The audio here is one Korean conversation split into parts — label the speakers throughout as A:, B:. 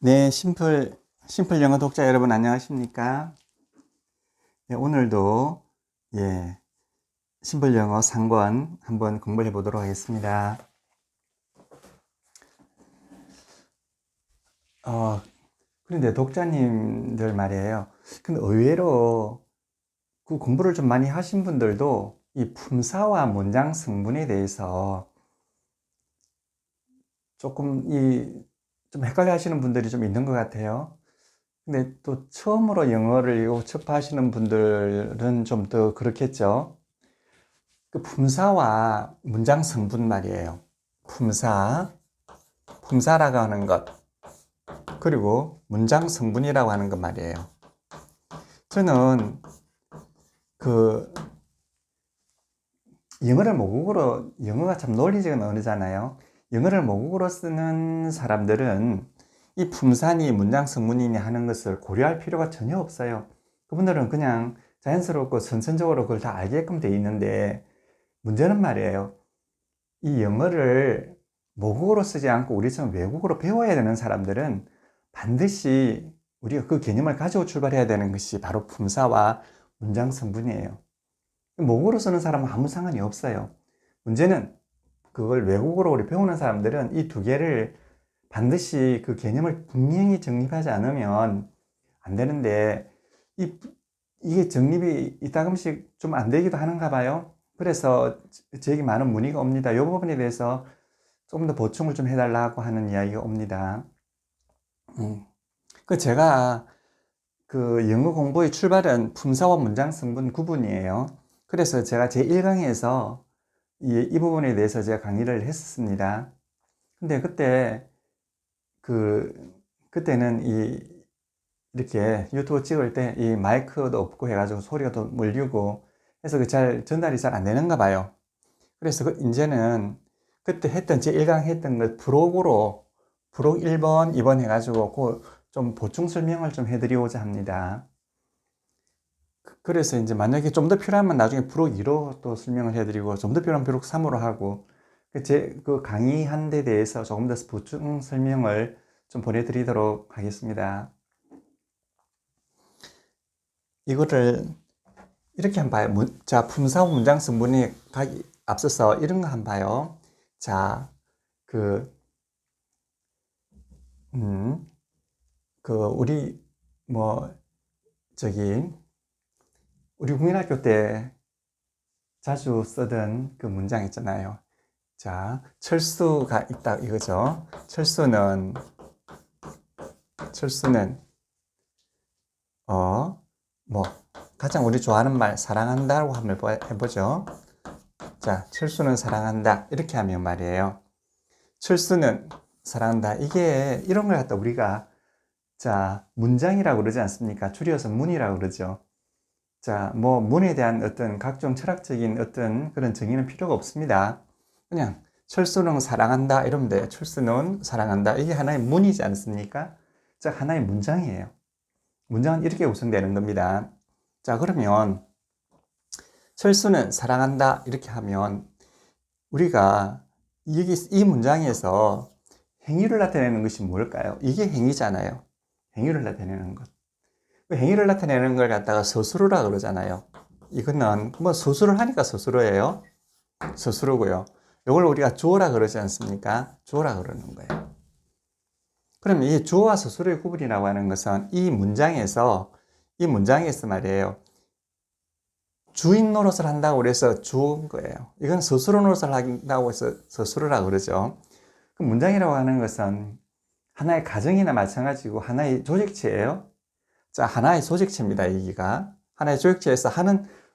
A: 네, 심플 영어 독자 여러분 안녕하십니까? 네, 오늘도 심플 영어 상권 한번 공부해 보도록 하겠습니다. 그런데 독자님들 말이에요. 근데 의외로 그 공부를 좀 많이 하신 분들도 이 품사와 문장 성분에 대해서 좀 헷갈려 하시는 분들이 좀 있는 것 같아요. 근데 또 처음으로 영어를 접하시는 분들은 좀 더 그렇겠죠. 그 품사와 문장 성분 말이에요. 품사라고 하는 것, 그리고 문장 성분이라고 하는 것 말이에요. 저는 그 영어가 참 논리적인 언어잖아요. 영어를 모국어로 쓰는 사람들은 이 품사니 문장 성분이니 하는 것을 고려할 필요가 전혀 없어요. 그분들은 그냥 자연스럽고 선천적으로 그걸 다 알게끔 돼 있는데, 문제는 말이에요. 이 영어를 모국어로 쓰지 않고 우리처럼 외국어로 배워야 되는 사람들은 반드시 우리가 그 개념을 가지고 출발해야 되는 것이 바로 품사와 문장 성분이에요. 모국어로 쓰는 사람은 아무 상관이 없어요. 문제는 그걸 외국어로 우리 배우는 사람들은 이 두 개를 반드시 그 개념을 분명히 정립하지 않으면 안 되는데, 이게 정립이 이따금씩 좀 안 되기도 하는가 봐요. 그래서 저에게 많은 문의가 옵니다. 이 부분에 대해서 조금 더 보충을 좀 해달라고 하는 이야기가 옵니다. 제가 그 영어 공부의 출발은 품사와 문장 성분 구분이에요. 그래서 제가 제 1강에서 이 부분에 대해서 제가 강의를 했었습니다. 근데 그때는 이렇게 유튜브 찍을 때 이 마이크도 없고 해가지고 소리가 더 물리고 해서 전달이 잘 안 되는가 봐요. 그래서 이제는 그때 제 1강 했던 걸 브록 1번, 2번 해가지고 좀 보충 설명을 좀 해드리고자 합니다. 그래서 이제 만약에 좀 더 필요하면 나중에 브록 2로 또 설명을 해드리고, 좀 더 필요하면 브록 3으로 하고, 그 강의한 데 대해서 조금 더 보충 설명을 좀 보내드리도록 하겠습니다. 이거를 이렇게 한번 봐요. 자, 품사와 문장 성분이 가기 앞서서 이런 거 한번 봐요. 자, 우리, 뭐, 우리 국민학교 때 자주 쓰던 그 문장 있잖아요. 자, 철수가 있다 이거죠. 철수는, 뭐, 가장 우리 좋아하는 말, 사랑한다고 한번 해보죠. 자, 철수는 사랑한다. 이렇게 하면 말이에요. 철수는 사랑한다. 이런 걸 갖다 우리가, 자, 문장이라고 그러지 않습니까? 줄여서 문이라고 그러죠. 자, 뭐, 문에 대한 어떤 각종 철학적인 어떤 그런 정의는 필요가 없습니다. 그냥, 철수는 사랑한다. 이러면 돼요. 철수는 사랑한다. 이게 하나의 문이지 않습니까? 자, 하나의 문장이에요. 문장은 이렇게 구성되는 겁니다. 자, 그러면, 철수는 사랑한다. 이렇게 하면, 우리가 이 문장에서 행위를 나타내는 것이 뭘까요? 이게 행위잖아요. 행위를 나타내는 것. 그 행위를 나타내는 걸 갖다가 서술어라 그러잖아요. 이거는 뭐 서술을 하니까 서술어예요. 서술어고요. 이걸 우리가 주어라 그러지 않습니까? 주어라 그러는 거예요. 그럼 이 주어와 서술어의 구분이라고 하는 것은 이 문장에서 말이에요. 주인 노릇을 한다고 그래서 주어인 거예요. 이건 서술어 노릇을 한다고 해서 서술어라 그러죠. 그 문장이라고 하는 것은 하나의 가정이나 마찬가지고 하나의 조직체예요. 자, 하나의 조직체입니다. 여기가 하나의 조직체에서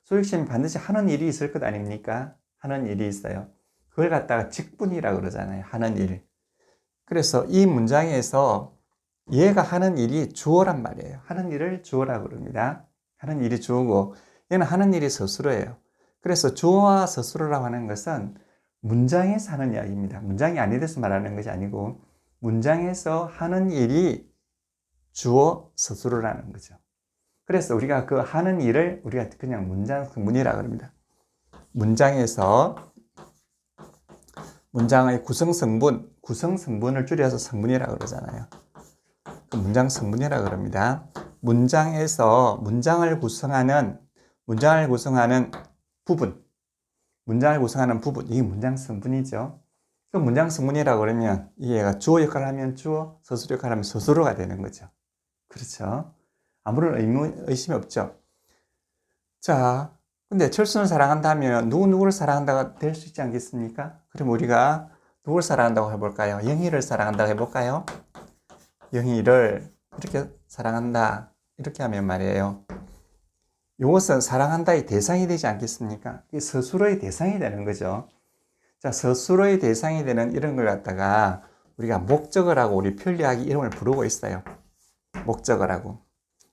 A: 조직체는 반드시 하는 일이 있을 것 아닙니까? 하는 일이 있어요. 그걸 갖다가 직분이라고 그러잖아요. 하는 일. 그래서 이 문장에서 얘가 하는 일이 주어란 말이에요. 하는 일을 주어라고 그럽니다. 하는 일이 주어고, 얘는 하는 일이 서술어예요. 그래서 주어와 서술어라고 하는 것은 문장에서 하는 이야기입니다. 문장이 아니돼서 말하는 것이 아니고, 문장에서 하는 일이 주어 서술어라는 거죠. 그래서 우리가 그 하는 일을 우리가 그냥 문장 성분이라고 합니다. 문장에서 문장의 구성성분을 줄여서 성분이라고 그러잖아요. 그 문장 성분이라고 그럽니다. 문장에서 문장을 구성하는 부분, 문장을 구성하는 부분, 이게 문장 성분이죠. 그 문장 성분이라고 그러면 얘가 주어 역할을 하면 주어, 서술어 역할을 하면 서술어가 되는 거죠. 그렇죠? 아무런 의심이 없죠. 자, 근데 철수는 사랑한다면 누구를 사랑한다가 될 수 있지 않겠습니까? 그럼 우리가 누구를 사랑한다고 해볼까요? 영희를 사랑한다고 해볼까요? 영희를 이렇게 사랑한다, 이렇게 하면 말이에요. 이것은 사랑한다의 대상이 되지 않겠습니까? 이 서술어의 대상이 되는 거죠. 자, 서술어의 대상이 되는 이런 걸 갖다가 우리가 목적어라고 우리 편리하게 이름을 부르고 있어요. 목적어라고.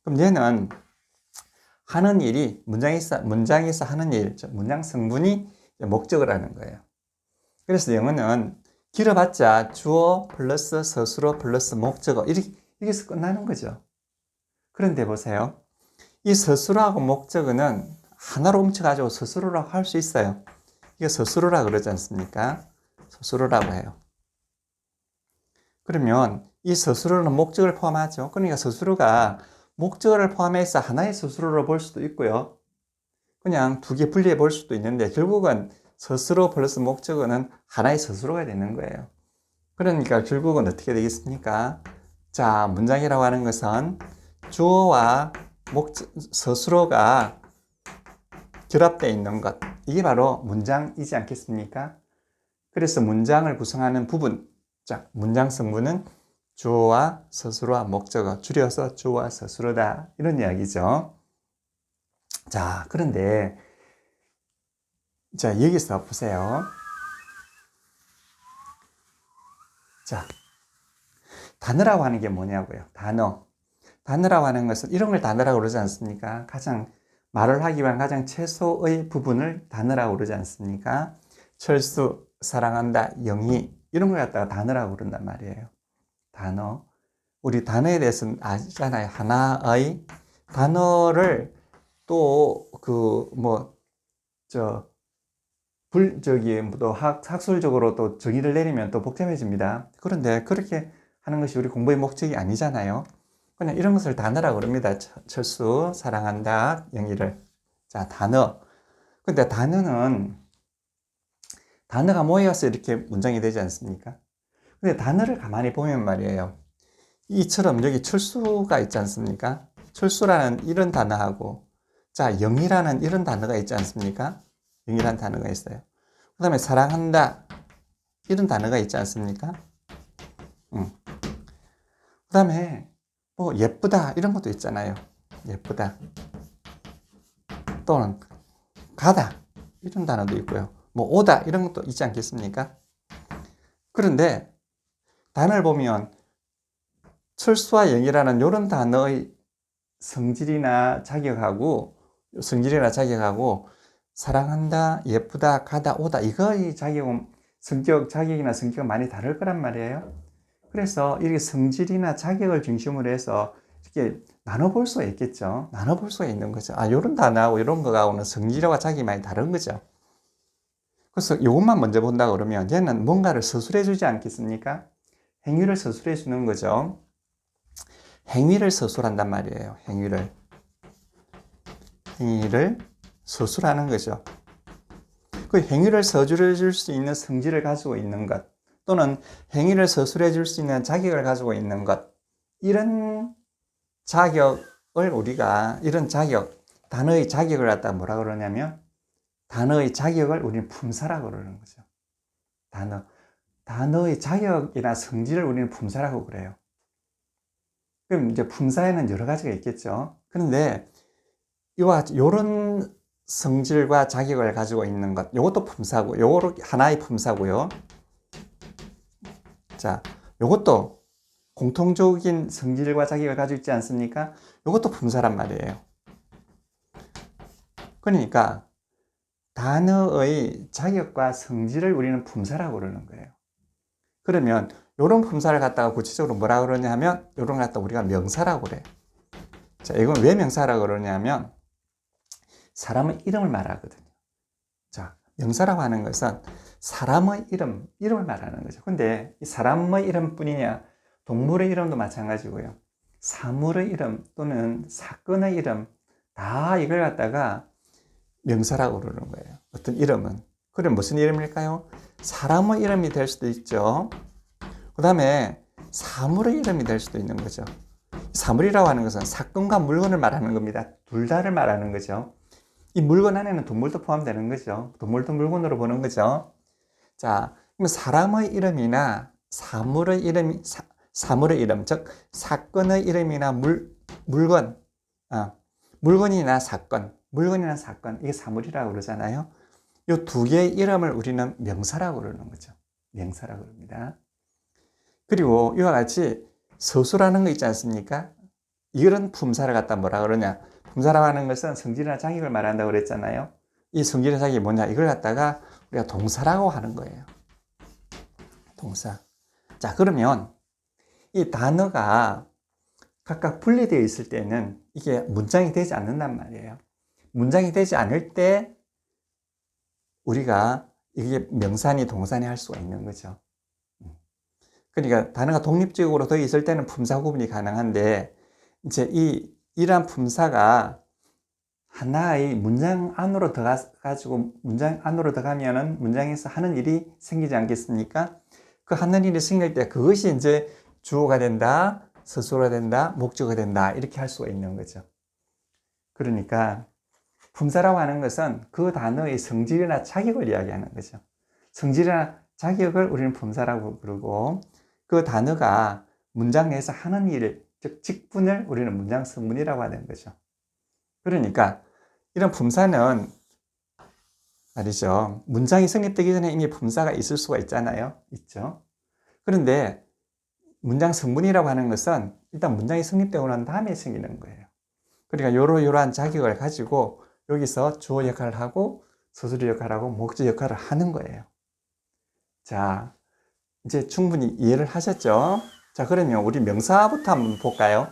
A: 그럼 얘는 하는 일이 문장에서 하는 일, 문장 성분이 목적어라는 거예요. 그래서 영어는 길어봤자 주어 플러스 서술어 플러스 목적어 이게서 끝나는 거죠. 그런데 보세요. 이 서술어하고 목적어는 하나로 훔쳐가지고 서술어라고 할 수 있어요. 이게 서술어라고 그러지 않습니까? 서술어라고 해요. 그러면 이 서술어는 목적어를 포함하죠. 그러니까 서술어가 목적어를 포함해서 하나의 서술어로 볼 수도 있고요. 그냥 두 개 분리해 볼 수도 있는데 결국은 서술어 플러스 목적어는 하나의 서술어가 되는 거예요. 그러니까 결국은 어떻게 되겠습니까? 자, 문장이라고 하는 것은 주어와 서술어가 결합되어 있는 것, 이게 바로 문장이지 않겠습니까? 그래서 문장을 구성하는 부분, 자, 문장 성분은 주어와 서술어와 목적어, 줄여서 주어와 서술어다, 이런 이야기죠. 자, 그런데 자, 여기서 보세요. 자, 단어라고 하는 게 뭐냐고요. 단어라고 하는 것은 이런 걸 단어라고 그러지 않습니까? 가장 말을 하기 위한 가장 최소의 부분을 단어라고 그러지 않습니까? 철수, 사랑한다, 영희 이런 걸 갖다가 단어라고 그런단 말이에요. 단어. 우리 단어에 대해서는 아시잖아요. 하나의 단어를 또 또 학술적으로 또 정의를 내리면 또 복잡해집니다. 그런데 그렇게 하는 것이 우리 공부의 목적이 아니잖아요. 그냥 이런 것을 단어라고 그럽니다. 철수, 사랑한다, 영희를. 자, 단어. 근데 단어가 모여서 이렇게 문장이 되지 않습니까? 근데 단어를 가만히 보면 말이에요. 이처럼 여기 철수가 있지 않습니까? 철수라는 이런 단어하고, 자, 영이라는 이런 단어가 있지 않습니까? 영이라는 단어가 있어요. 그 다음에 사랑한다, 이런 단어가 있지 않습니까? 그 다음에 뭐 예쁘다, 이런 것도 있잖아요. 예쁘다. 또는 가다, 이런 단어도 있고요. 뭐 오다, 이런 것도 있지 않겠습니까? 그런데 단어를 보면 철수와 영이라는 이런 단어의 성질이나 자격하고 사랑한다, 예쁘다, 가다, 오다 이거의 자격이나 성격은 많이 다를 거란 말이에요. 그래서 이렇게 성질이나 자격을 중심으로 해서 이렇게 나눠볼 수가 있겠죠. 나눠볼 수가 있는 거죠. 아, 이런 단어하고 이런 거하고는 성질과 자격이 많이 다른 거죠. 그래서 이것만 먼저 본다 그러면 얘는 뭔가를 서술해 주지 않겠습니까? 행위를 서술해 주는 거죠. 행위를 서술한단 말이에요. 행위를 서술하는 거죠. 그 행위를 서술해 줄 수 있는 성질을 가지고 있는 것, 또는 행위를 서술해 줄 수 있는 자격을 가지고 있는 것, 이런 단어의 자격을 갖다가 뭐라 그러냐면, 단어의 자격을 우리는 품사라고 그러는 거죠. 단어의 자격이나 성질을 우리는 품사라고 그래요. 그럼 이제 품사에는 여러 가지가 있겠죠. 그런데 이런 성질과 자격을 가지고 있는 것, 이것도 품사고, 요거 하나의 품사고요. 자, 요것도 공통적인 성질과 자격을 가지고 있지 않습니까? 이것도 품사란 말이에요. 그러니까 단어의 자격과 성질을 우리는 품사라고 그러는 거예요. 그러면 이런 품사를 갖다가 구체적으로 뭐라 그러냐 하면 이런 걸 갖다가 우리가 명사라고 그래요. 자, 이건 왜 명사라고 그러냐면 사람의 이름을 말하거든요. 자, 명사라고 하는 것은 사람의 이름을 말하는 거죠. 근데 이 사람의 이름뿐이냐, 동물의 이름도 마찬가지고요. 사물의 이름 또는 사건의 이름 다 이걸 갖다가 명사라고 그러는 거예요. 어떤 이름은. 그럼 무슨 이름일까요? 사람의 이름이 될 수도 있죠. 그 다음에 사물의 이름이 될 수도 있는 거죠. 사물이라고 하는 것은 사건과 물건을 말하는 겁니다. 둘 다를 말하는 거죠. 이 물건 안에는 동물도 포함되는 거죠. 동물도 물건으로 보는 거죠. 자, 그럼 사람의 이름이나 사물의 이름, 즉 사건의 이름이나 물건, 물건이나 사건, 이게 사물이라고 그러잖아요. 이 두 개의 이름을 우리는 명사라고 그러는 거죠. 명사라고 그럽니다. 그리고 이와 같이 서술하는 거 있지 않습니까? 이런 품사를 갖다 뭐라 그러냐? 품사라고 하는 것은 성질이나 자격을 말한다고 그랬잖아요. 이 성질이나 자격이 뭐냐? 이걸 갖다가 우리가 동사라고 하는 거예요. 동사. 자, 그러면 이 단어가 각각 분리되어 있을 때는 이게 문장이 되지 않는단 말이에요. 문장이 되지 않을 때 우리가 이게 명사니 동사니 할 수가 있는 거죠. 그러니까 단어가 독립적으로 되어 있을 때는 품사 구분이 가능한데 이제 이러한 품사가 하나의 문장 안으로 들어가가지고 문장 안으로 들어가면은 문장에서 하는 일이 생기지 않겠습니까? 그 하는 일이 생길 때 그것이 이제 주어가 된다, 서술어가 된다, 목적어가 된다 이렇게 할 수가 있는 거죠. 그러니까 품사라고 하는 것은 그 단어의 성질이나 자격을 이야기하는 거죠. 성질이나 자격을 우리는 품사라고 부르고 그 단어가 문장 내에서 하는 일, 즉 직분을 우리는 문장 성분이라고 하는 거죠. 그러니까 이런 품사는 말이죠. 문장이 성립되기 전에 이미 품사가 있을 수가 있잖아요. 있죠. 그런데 문장 성분이라고 하는 것은 일단 문장이 성립되고 난 다음에 생기는 거예요. 그러니까 이러한 자격을 가지고 여기서 주어 역할을 하고 서술의 역할을 하고 목적 역할을 하는 거예요. 자, 이제 충분히 이해를 하셨죠? 자, 그러면 우리 명사부터 한번 볼까요?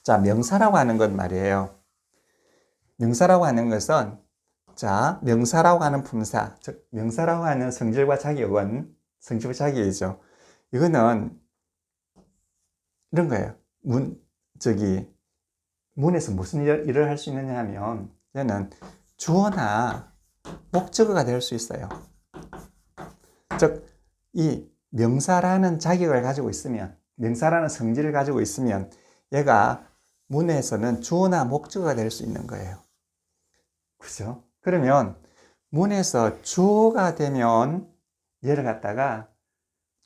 A: 자, 명사라고 하는 건 말이에요. 명사라고 하는 것은 자, 명사라고 하는 품사, 즉 명사라고 하는 성질과 자격은 성질과 자격이죠. 이거는 이런 거예요. 문에서 무슨 일을 할 수 있느냐 하면 얘는 주어나 목적어가 될 수 있어요. 즉, 이 명사라는 자격을 가지고 있으면, 명사라는 성질을 가지고 있으면 얘가 문에서는 주어나 목적어가 될 수 있는 거예요. 그죠? 그러면 문에서 주어가 되면 얘를 갖다가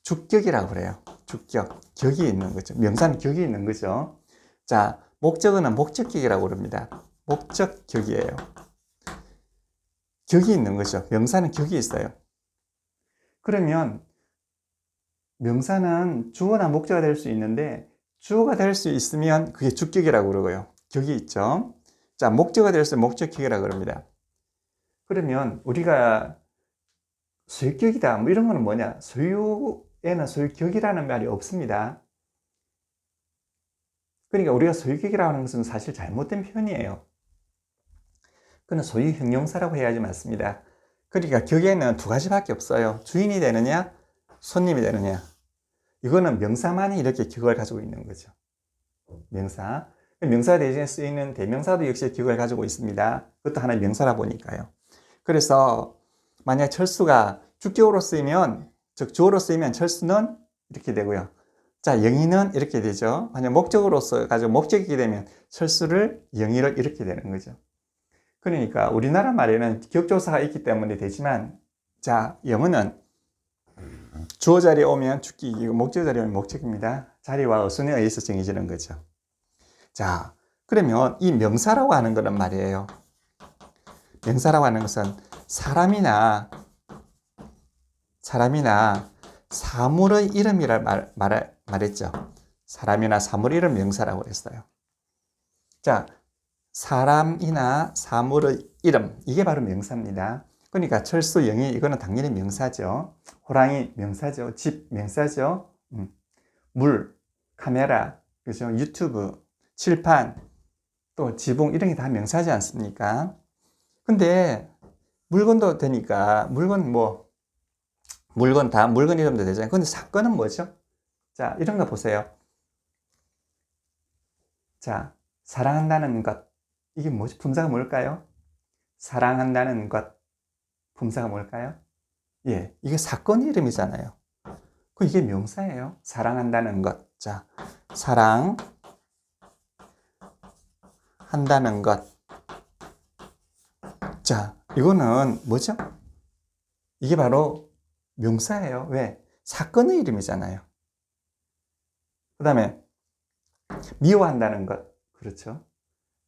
A: 주격이라고 그래요. 주격. 격이 있는 거죠. 명사는 격이 있는 거죠. 자, 목적어는 목적격이라고 그럽니다. 목적격이에요. 격이 있는 거죠. 명사는 격이 있어요. 그러면 명사는 주어나 목적어가 될 수 있는데 주어가 될 수 있으면 그게 주격이라고 그러고요. 격이 있죠. 자, 목적어가 될 수 있으면 목적격이라고 그럽니다. 그러면 우리가 소유격이다 뭐 이런 거는 뭐냐? 소유에는 소유격이라는 말이 없습니다. 그러니까 우리가 소유격이라고 하는 것은 사실 잘못된 표현이에요. 그는 소유 형용사라고 해야지 맞습니다. 그러니까 격에는 두 가지밖에 없어요. 주인이 되느냐, 손님이 되느냐. 이거는 명사만이 이렇게 격을 가지고 있는 거죠. 명사. 명사 대신에 쓰이는 대명사도 역시 격을 가지고 있습니다. 그것도 하나의 명사라 보니까요. 그래서 만약 철수가 주격으로 쓰이면, 즉 주어로 쓰이면 철수는 이렇게 되고요. 자, 영희는 이렇게 되죠. 만약 목적으로 써가지고 목적이 되면 철수를, 영희를 이렇게 되는 거죠. 그러니까 우리나라 말에는 격조사가 있기 때문에 되지만, 자, 영어는 주어 자리에 오면 주격이고 목적 자리에 오면 목적입니다. 자리와 어순에 의해서 정해지는 거죠. 자, 그러면 이 명사라고 하는 거는 말이에요. 명사라고 하는 것은 사람이나 사물의 이름이라 말했죠. 사람이나 사물의 이름 명사라고 했어요. 자, 사람이나 사물의 이름, 이게 바로 명사입니다. 그러니까 철수, 영희, 이거는 당연히 명사죠. 호랑이 명사죠. 집 명사죠. 물, 카메라, 그죠? 유튜브, 칠판, 또 지붕 이런 게 다 명사지 않습니까? 근데 물건도 되니까 물건 이름도 되잖아요. 근데 사건은 뭐죠? 자, 이런 거 보세요. 자, 사랑한다는 것. 이게 뭐지? 품사가 뭘까요? 사랑한다는 것. 품사가 뭘까요? 예, 이게 사건 이름이잖아요. 이게 명사예요. 사랑한다는 것. 자, 사랑한다는 것. 자, 이거는 뭐죠? 이게 바로 명사예요. 왜? 사건의 이름이잖아요. 그 다음에 미워한다는 것. 그렇죠?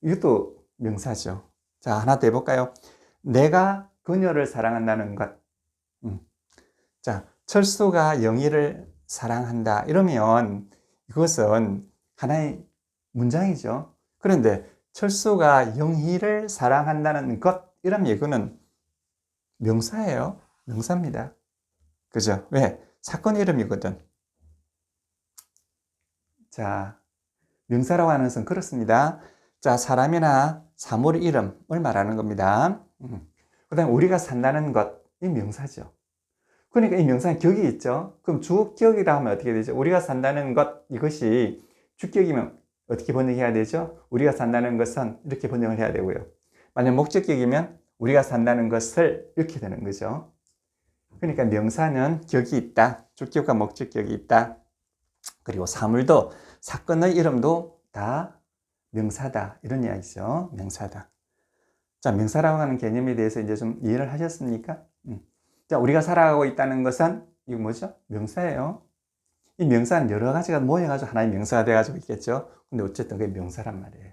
A: 이것도 명사죠. 자, 하나 더 해볼까요? 내가 그녀를 사랑한다는 것. 자, 철수가 영희를 사랑한다. 이러면 이것은 하나의 문장이죠. 그런데 철수가 영희를 사랑한다는 것. 이러면 이거는 명사예요. 명사입니다. 그죠? 왜? 사건 이름이거든. 자, 명사라고 하는 것은 그렇습니다. 자, 사람이나 사물 이름을 말하는 겁니다. 그 다음에 우리가 산다는 것, 이 명사죠. 그러니까 이 명사는 격이 있죠. 그럼 주격이라 하면 어떻게 되죠? 우리가 산다는 것, 이것이 주격이면 어떻게 번역해야 되죠? 우리가 산다는 것은 이렇게 번역을 해야 되고요. 만약 목적격이면 우리가 산다는 것을 이렇게 되는 거죠. 그러니까 명사는 격이 있다. 주격과 목적격이 있다. 그리고 사물도 사건의 이름도 다 명사다. 이런 이야기죠. 명사다. 자, 명사라고 하는 개념에 대해서 이제 좀 이해를 하셨습니까? 자, 우리가 살아가고 있다는 것은 이거 뭐죠? 명사예요. 이 명사는 여러 가지가 모여가지고 하나의 명사가 돼가지고 있겠죠. 근데 어쨌든 그게 명사란 말이에요.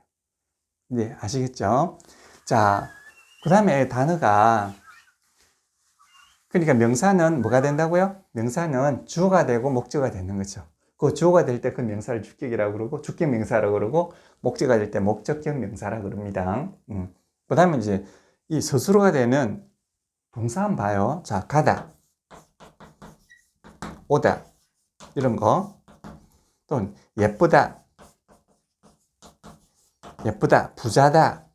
A: 네, 아시겠죠? 자, 그 다음에 단어가 그러니까 명사는 뭐가 된다고요? 명사는 주어가 되고 목적어가 되는 거죠. 그 주어가 될 때 그 명사를 주격이라고 그러고 주격 명사라고 그러고 목적어가 될 때 목적격 명사라고 그럽니다. 그 다음에 이제 이 스스로가 되는 동사 한번 봐요. 자, 가다, 오다 이런 거 또는 예쁘다, 예쁘다, 부자다,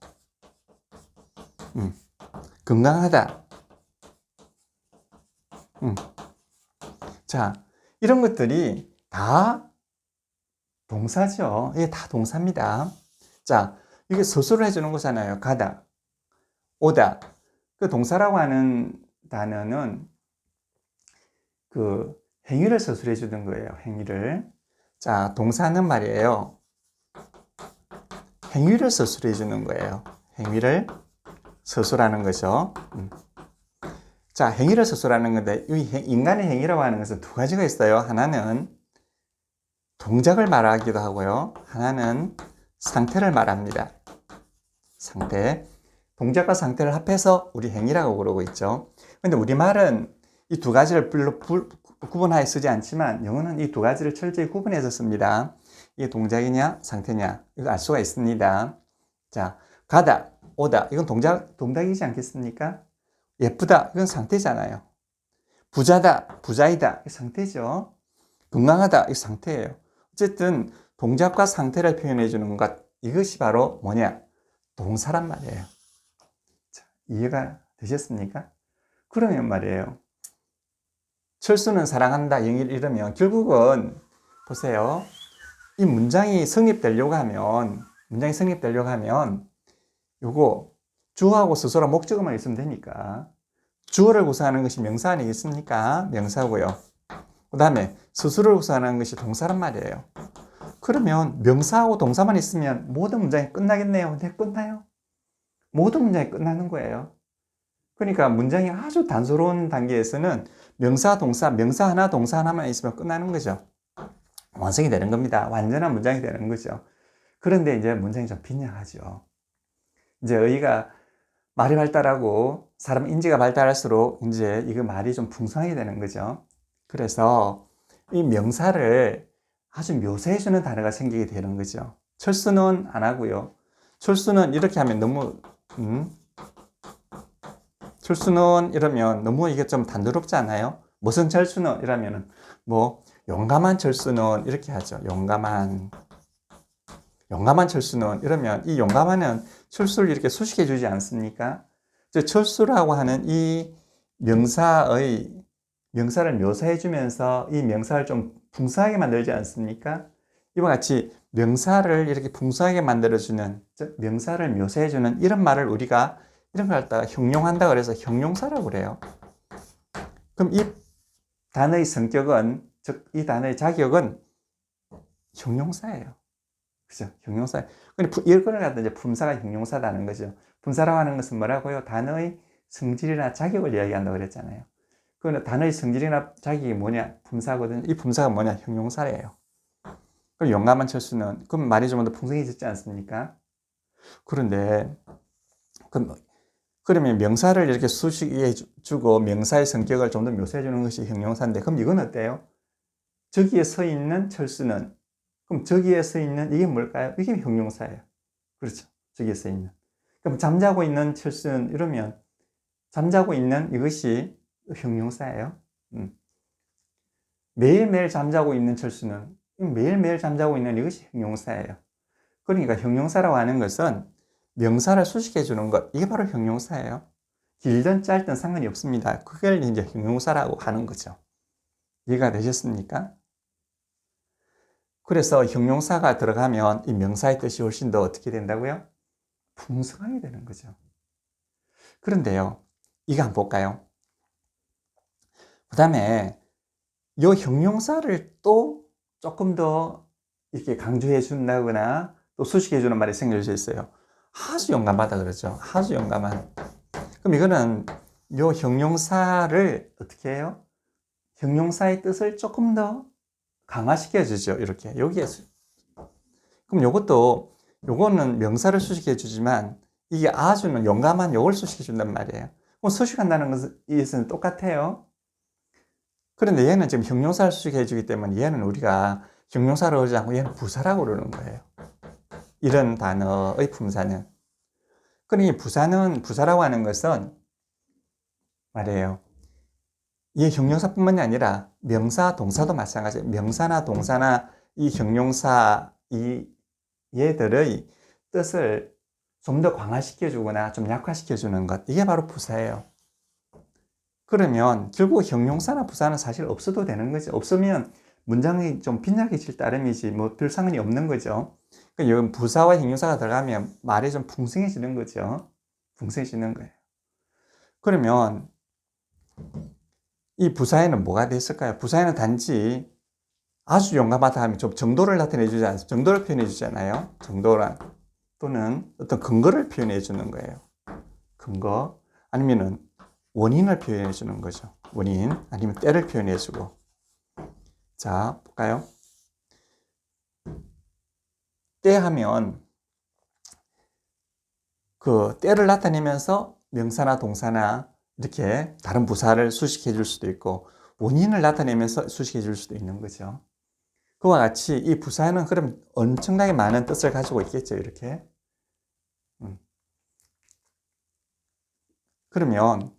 A: 건강하다. 자, 이런 것들이 다 동사죠. 이게 다 동사입니다. 자, 이게 서술을 해주는 거잖아요. 가다, 오다. 그 동사라고 하는 단어는 그 행위를 서술해 주는 거예요. 행위를. 자, 동사는 말이에요. 행위를 서술해 주는 거예요. 행위를 서술하는 거죠. 자, 행위를 서술하는 건데 이 인간의 행위라고 하는 것은 두 가지가 있어요. 하나는 동작을 말하기도 하고요. 하나는 상태를 말합니다. 상태. 동작과 상태를 합해서 우리 행위라고 그러고 있죠. 근데 우리말은 이 두 가지를 별로 구분하여 쓰지 않지만 영어는 이 두 가지를 철저히 구분해서 씁니다. 이게 동작이냐 상태냐 이거 알 수가 있습니다. 자, 가다, 오다 이건 동작이지 않겠습니까? 예쁘다 이건 상태잖아요. 부자다, 부자이다 이 상태죠. 건강하다 이 상태예요. 어쨌든 동작과 상태를 표현해 주는 것 이것이 바로 뭐냐? 동사란 말이에요. 자, 이해가 되셨습니까? 그러면 말이에요. 철수는 사랑한다 영희를 이러면 결국은 보세요. 이 문장이 성립되려고 하면 요거 주어하고 스스로 목적어만 있으면 되니까 주어를 구사하는 것이 명사 아니겠습니까? 명사고요. 그 다음에 스스로를 구사하는 것이 동사란 말이에요. 그러면 명사하고 동사만 있으면 모든 문장이 끝나겠네요. 근데 끝나요? 모든 문장이 끝나는 거예요. 그러니까 문장이 아주 단순한 단계에서는 명사, 동사, 명사 하나, 동사 하나만 있으면 끝나는 거죠. 완성이 되는 겁니다. 완전한 문장이 되는 거죠. 그런데 이제 문장이 좀 빈약하죠. 이제 어휘가 말이 발달하고 사람 인지가 발달할수록 이제 이거 말이 좀 풍성하게 되는 거죠. 그래서 이 명사를 아주 묘사해주는 단어가 생기게 되는 거죠. 철수는 안 하고요. 철수는 이렇게 하면 너무 철수는 이러면 너무 이게 좀 단조롭지 않아요? 무슨 철수는 이러면은 뭐 용감한 철수는 이렇게 하죠. 용감한 철수는 이러면 이 용감한은 철수를 이렇게 수식해 주지 않습니까? 철수라고 하는 이 명사를 묘사해 주면서 이 명사를 좀 풍성하게 만들지 않습니까? 이와 같이 명사를 이렇게 풍성하게 만들어주는, 즉 명사를 묘사해주는 이런 말을 우리가 이런 걸 갖다가 형용한다 그래서 형용사라고 그래요. 그럼 이 단어의 성격은, 즉 이 단어의 자격은 형용사예요. 그죠? 형용사. 근데 이걸 갖다 이제 품사가 형용사라는 거죠. 품사라고 하는 것은 뭐라고요? 단어의 성질이나 자격을 이야기한다고 그랬잖아요. 그 단어의 성질이나 자격이 뭐냐? 품사거든요. 이 품사가 뭐냐? 형용사예요. 그럼 용감한 철수는, 그럼 말이 좀 더 풍성해졌지 않습니까? 그런데, 그러면 명사를 이렇게 수식해 주고 명사의 성격을 좀 더 묘사해 주는 것이 형용사인데, 그럼 이건 어때요? 저기에 서 있는 철수는, 그럼 저기에 서 있는 이게 뭘까요? 이게 형용사예요. 그렇죠. 저기에 서 있는. 그럼 잠자고 있는 철수는 이러면 잠자고 있는 이것이 형용사예요. 매일매일 잠자고 있는 철수는 매일매일 잠자고 있는 이것이 형용사예요. 그러니까 형용사라고 하는 것은 명사를 수식해 주는 것, 이게 바로 형용사예요. 길든 짧든 상관이 없습니다. 그걸 이제 형용사라고 하는 거죠. 이해가 되셨습니까? 그래서 형용사가 들어가면 이 명사의 뜻이 훨씬 더 어떻게 된다고요? 풍성하게 되는 거죠. 그런데요, 이거 한번 볼까요? 그 다음에 이 형용사를 또 조금 더 이렇게 강조해 준다거나 또 수식해 주는 말이 생길 수 있어요. 아주 용감하다 그러죠. 아주 용감한. 그럼 이거는 이 형용사를 어떻게 해요? 형용사의 뜻을 조금 더 강화시켜 주죠. 이렇게 여기에서. 그럼 요거는 명사를 수식해 주지만 이게 아주는 용감한 요걸 수식해 준단 말이에요. 그럼 수식한다는 것은 똑같아요. 그런데 얘는 지금 형용사를 수식해 주기 때문에 얘는 우리가 형용사를 하지 않고 얘는 부사라고 그러는 거예요. 이런 단어의 품사는. 그러니 부사라고 하는 것은 말이에요. 이 형용사뿐만이 아니라 명사, 동사도 마찬가지예요. 명사나 동사나 이 형용사, 얘들의 뜻을 좀 더 강화시켜 주거나 좀 약화시켜 주는 것, 이게 바로 부사예요. 그러면 결국 형용사나 부사는 사실 없어도 되는 거죠. 없으면 문장이 좀 빈약해질 따름이지 뭐 별 상관이 없는 거죠. 그러니까 부사와 형용사가 들어가면 말이 좀 풍성해지는 거죠. 풍성해지는 거예요. 그러면 이 부사에는 뭐가 됐을까요? 부사에는 단지 아주 용감하다 하면 좀 정도를 나타내 주지 않습니까? 정도를 표현해 주잖아요. 정도란. 또는 어떤 근거를 표현해 주는 거예요. 근거. 아니면은 원인을 표현해 주는 거죠. 원인. 아니면 때를 표현해 주고. 자, 볼까요? 때 하면 그 때를 나타내면서 명사나 동사나 이렇게 다른 부사를 수식해 줄 수도 있고 원인을 나타내면서 수식해 줄 수도 있는 거죠. 그와 같이 이 부사는 그럼 엄청나게 많은 뜻을 가지고 있겠죠. 이렇게. 그러면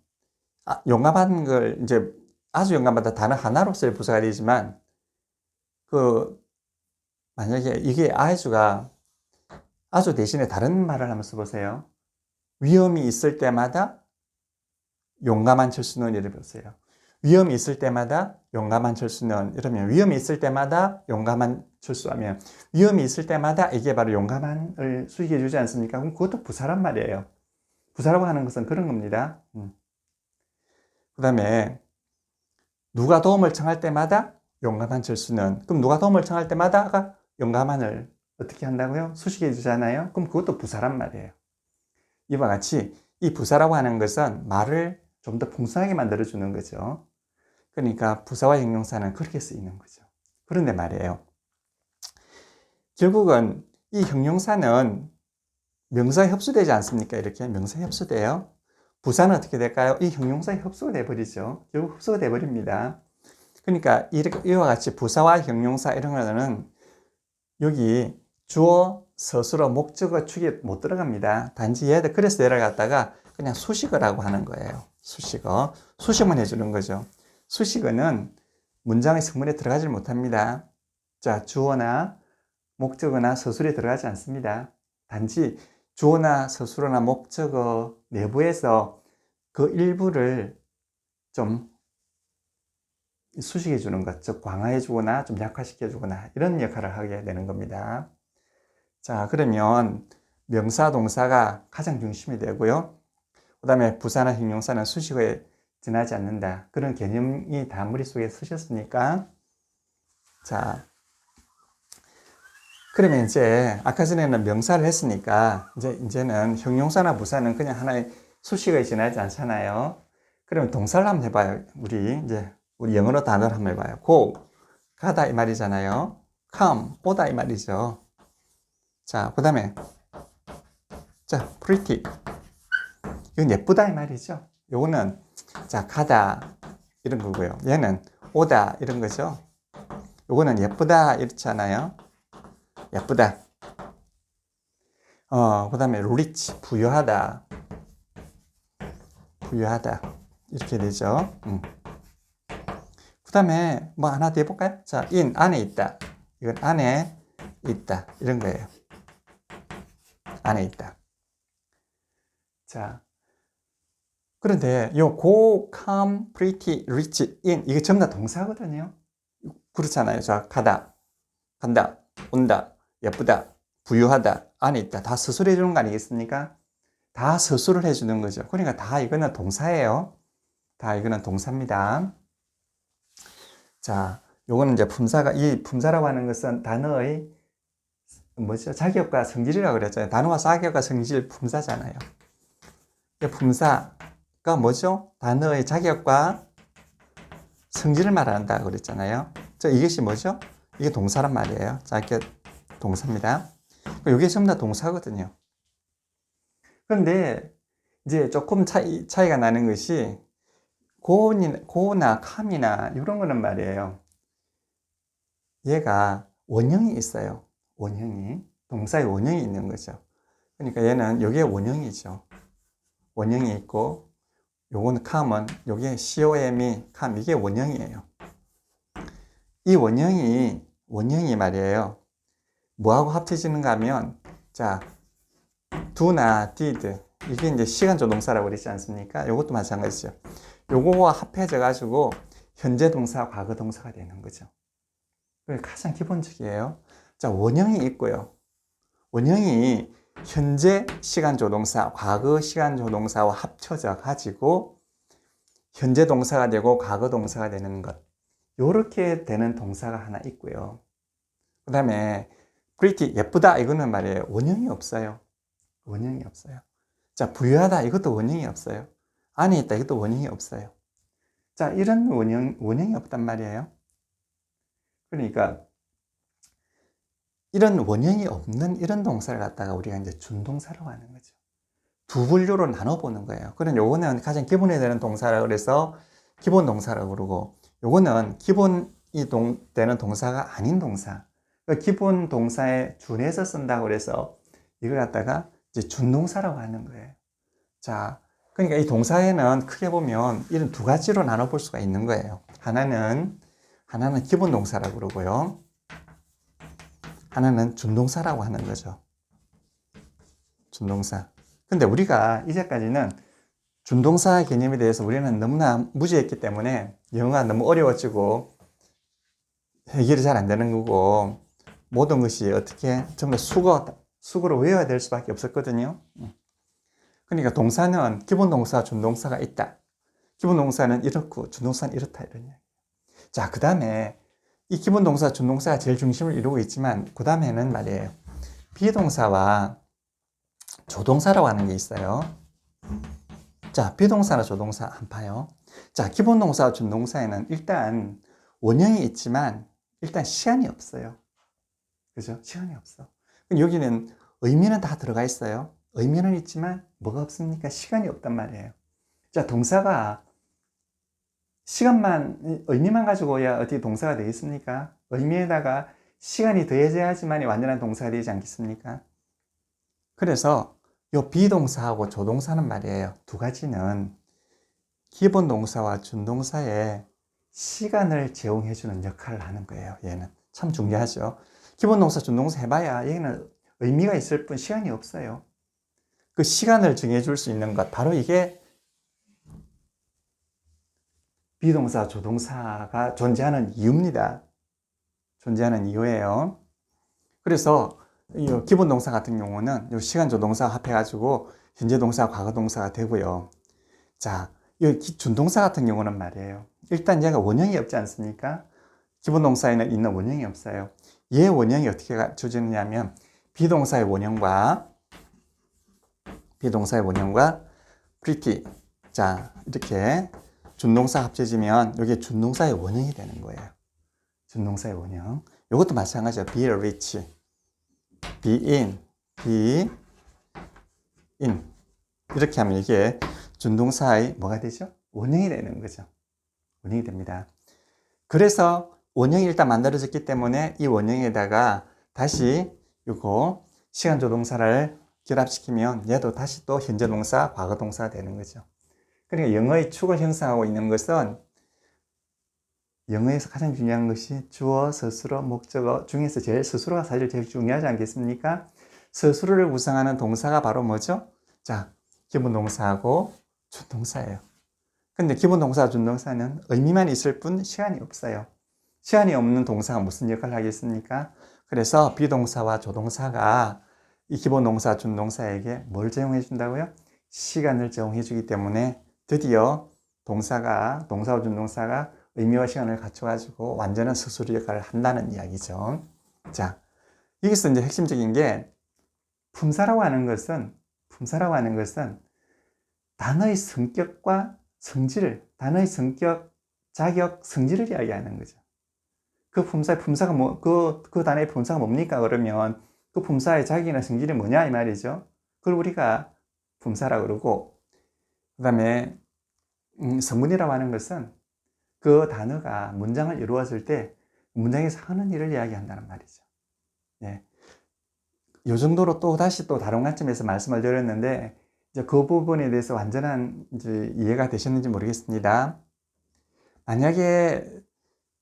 A: 용감한 걸 이제 아주 용감하다 단어 하나로서의 부사가 되지만 만약에 이게 아주 대신에 다른 말을 한번 써보세요. 위험이 있을 때마다 용감한 철수는 이를 보세요. 위험이 있을 때마다 용감한 철수는 이러면 위험이 있을 때마다 용감한 철수하면 위험이 있을 때마다 이게 바로 용감한을 수식해 주지 않습니까? 그럼 그것도 부사란 말이에요. 부사라고 하는 것은 그런 겁니다. 그 다음에 누가 도움을 청할 때마다 용감한 철수는, 그럼 누가 도움을 청할 때마다가 용감한을 어떻게 한다고요? 수식해 주잖아요. 그럼 그것도 부사란 말이에요. 이와 같이 이 부사라고 하는 것은 말을 좀 더 풍성하게 만들어 주는 거죠. 그러니까 부사와 형용사는 그렇게 쓰이는 거죠. 그런데 말이에요. 결국은 이 형용사는 명사에 흡수되지 않습니까? 이렇게 명사에 흡수돼요. 부사는 어떻게 될까요? 이 형용사에 흡수가 돼버리죠. 결국 흡수가 돼버립니다. 그러니까 이와 같이 부사와 형용사 이런 거는 여기 주어, 서술어, 목적어 축에 못 들어갑니다. 단지 얘들 그래서 얘를 갖다가 그냥 수식어라고 하는 거예요. 수식어. 수식만 해주는 거죠. 수식어는 문장의 성문에 들어가지 못합니다. 자, 주어나 목적어나 서술에 들어가지 않습니다. 단지 주어나 서술어나 목적어 내부에서 그 일부를 좀 수식해 주는 것, 즉 강화해 주거나 좀 약화시켜 주거나 이런 역할을 하게 되는 겁니다. 자, 그러면 명사, 동사가 가장 중심이 되고요. 그 다음에 부사나 형용사는 수식어에 지나지 않는다. 그런 개념이 다 머릿속에 쓰셨으니까. 자, 그러면 이제 아까 전에는 명사를 했으니까 이제는 형용사나 부사는 그냥 하나의 수식어에 지나지 않잖아요. 그러면 동사를 한번 해봐요. 우리 영어로 단어를 한번 해봐요. go, 가다 이 말이잖아요. come, 오다 이 말이죠. 자, 그 다음에 자, pretty, 이건 예쁘다 이 말이죠. 요거는 자, 가다 이런 거고요. 얘는 오다 이런 거죠. 요거는 예쁘다 이렇잖아요. 예쁘다. 그 다음에 rich, 부유하다. 부유하다. 이렇게 되죠. 그 다음에 뭐 하나 더 해볼까요? 자, in, 안에 있다. 이건 안에 있다. 이런 거예요. 안에 있다. 자, 그런데 요 go, come, pretty, rich, in 이게 전부 다 동사거든요. 그렇잖아요. 자, 가다, 간다, 온다, 예쁘다, 부유하다, 안에 있다. 다 서술해 주는 거 아니겠습니까? 다 서술을 해 주는 거죠. 그러니까 다 이거는 동사예요. 다 이거는 동사입니다. 자, 요거는 이제 이 품사라고 하는 것은 단어의 뭐죠? 자격과 성질이라고 그랬잖아요. 단어와 자격과 성질 품사잖아요. 이 품사가 뭐죠? 단어의 자격과 성질을 말한다 그랬잖아요. 이것이 뭐죠? 이게 동사란 말이에요. 자격 동사입니다. 이게 전부 다 동사거든요. 그런데 이제 조금 차이가 나는 것이 고나 캄이나 이런 거는 말이에요. 얘가 원형이 있어요. 원형이. 동사의 원형이 있는 거죠. 그러니까 얘는 여기에 원형이죠. 원형이 있고 요거는 cam은 요게 com이 cam 이게 원형이에요. 이 원형이 말이에요. 뭐하고 합쳐지는가 하면 자, do나 did 이게 이제 시간조동사라고 그랬지 않습니까? 요것도 마찬가지죠. 요거와 합해져 가지고 현재 동사, 과거 동사가 되는 거죠. 그게 가장 기본적이에요. 자, 원형이 있고요. 원형이 현재 시간조동사, 과거 시간조동사와 합쳐져 가지고 현재 동사가 되고 과거 동사가 되는 것. 요렇게 되는 동사가 하나 있고요. 그 다음에 pretty, 예쁘다 이거는 말이에요. 원형이 없어요. 원형이 없어요. 자, 부유하다 이것도 원형이 없어요. 안에 있다 이것도 원형이 없어요. 자, 이런 원형이 없단 말이에요. 그러니까 이런 원형이 없는 이런 동사를 갖다가 우리가 이제 준동사라고 하는 거죠. 두 분류로 나눠보는 거예요. 그런 요거는 가장 기본이 되는 동사라 그래서 기본 동사라고 그러고, 요거는 기본이 되는 동사가 아닌 동사. 그러니까 기본 동사에 준해서 쓴다고 그래서 이걸 갖다가 이제 준동사라고 하는 거예요. 자, 그러니까 이 동사에는 크게 보면 이런 두 가지로 나눠볼 수가 있는 거예요. 하나는 기본 동사라고 그러고요. 하나는 준동사라고 하는 거죠. 준동사. 근데 우리가 이제까지는 준동사 개념에 대해서 우리는 너무나 무지했기 때문에 영어가 너무 어려워지고 해결이 잘 안 되는 거고 모든 것이 어떻게 전부 다 수거로 외워야 될 수밖에 없었거든요. 그러니까 동사는 기본 동사, 준동사가 있다. 기본 동사는 이렇고 준동사는 이렇다 이런 얘기. 자, 그 다음에 이 기본 동사, 준동사가 제일 중심을 이루고 있지만 그 다음에는 말이에요. 비동사와 조동사라고 하는 게 있어요. 자, 비동사나 조동사 한번 봐요. 자, 기본 동사와 준동사에는 일단 원형이 있지만 일단 시간이 없어요. 그죠? 시간이 없어. 여기는 의미는 다 들어가 있어요. 의미는 있지만 뭐가 없습니까? 시간이 없단 말이에요. 자, 동사가 의미만 가지고야 어떻게 동사가 되겠습니까? 의미에다가 시간이 더해져야지만이 완전한 동사가 되지 않겠습니까? 그래서 요 비동사하고 조동사는 말이에요. 두 가지는 기본 동사와 준동사에 시간을 제공해주는 역할을 하는 거예요. 얘는 참 중요하죠. 기본 동사, 준동사 해봐야 얘는 의미가 있을 뿐 시간이 없어요. 그 시간을 정해줄 수 있는 것, 바로 이게 비동사, 조동사가 존재하는 이유입니다. 존재하는 이유예요. 그래서 이 기본 동사 같은 경우는 이 시간 조동사 합해가지고 현재 동사, 과거 동사가 되고요. 자, 이 준동사 같은 경우는 말이에요. 일단 얘가 원형이 없지 않습니까? 기본 동사에는 있는 원형이 없어요. 얘 원형이 어떻게 주어지느냐면 비동사의 원형과 pretty. 자, 이렇게 준동사 합쳐지면 이게 준동사의 원형이 되는 거예요. 준동사의 원형. 이것도 마찬가지예요. be rich, be in. 이렇게 하면 이게 준동사의 뭐가 되죠? 원형이 되는 거죠. 원형이 됩니다. 그래서 원형이 일단 만들어졌기 때문에 이 원형에다가 다시 이거 시간 조동사를 결합시키면 얘도 다시 또 현재 동사, 과거 동사가 되는 거죠. 그러니까 영어의 축을 형성하고 있는 것은 영어에서 가장 중요한 것이 주어, 서술어, 목적어 중에서 서술어가 사실 제일 중요하지 않겠습니까? 서술어를 구성하는 동사가 바로 뭐죠? 자, 기본 동사하고 준동사예요. 근데 기본 동사, 준동사는 의미만 있을 뿐 시간이 없어요. 시간이 없는 동사가 무슨 역할을 하겠습니까? 그래서 비동사와 조동사가 이 기본 동사, 준동사에게 뭘 제공해 준다고요? 시간을 제공해 주기 때문에 드디어 동사와 준동사가 의미와 시간을 갖춰가지고 완전한 서술어 역할을 한다는 이야기죠. 자, 여기서 이제 핵심적인 게 품사라고 하는 것은 단어의 성격과 성질, 단어의 성격, 자격, 성질을 이야기하는 거죠. 그 품사가 그 단어의 품사가 뭡니까? 그러면 그 품사의 자격이나 성질이 뭐냐 이 말이죠. 그걸 우리가 품사라고 그러고, 그 다음에 성분이라고 하는 것은 그 단어가 문장을 이루었을 때 문장에서 하는 일을 이야기한다는 말이죠. 네. 이 정도로 다시 다른 관점에서 말씀을 드렸는데, 이제 그 부분에 대해서 완전한 이제 이해가 되셨는지 모르겠습니다. 만약에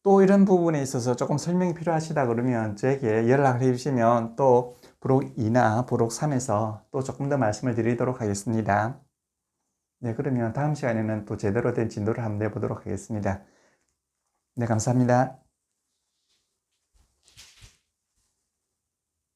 A: 또 이런 부분에 있어서 조금 설명이 필요하시다 그러면 저에게 연락을 해주시면 또 부록 2나 부록 3에서 또 조금 더 말씀을 드리도록 하겠습니다. 네, 그러면 다음 시간에는 또 제대로 된 진도를 한번 내보도록 하겠습니다. 네, 감사합니다.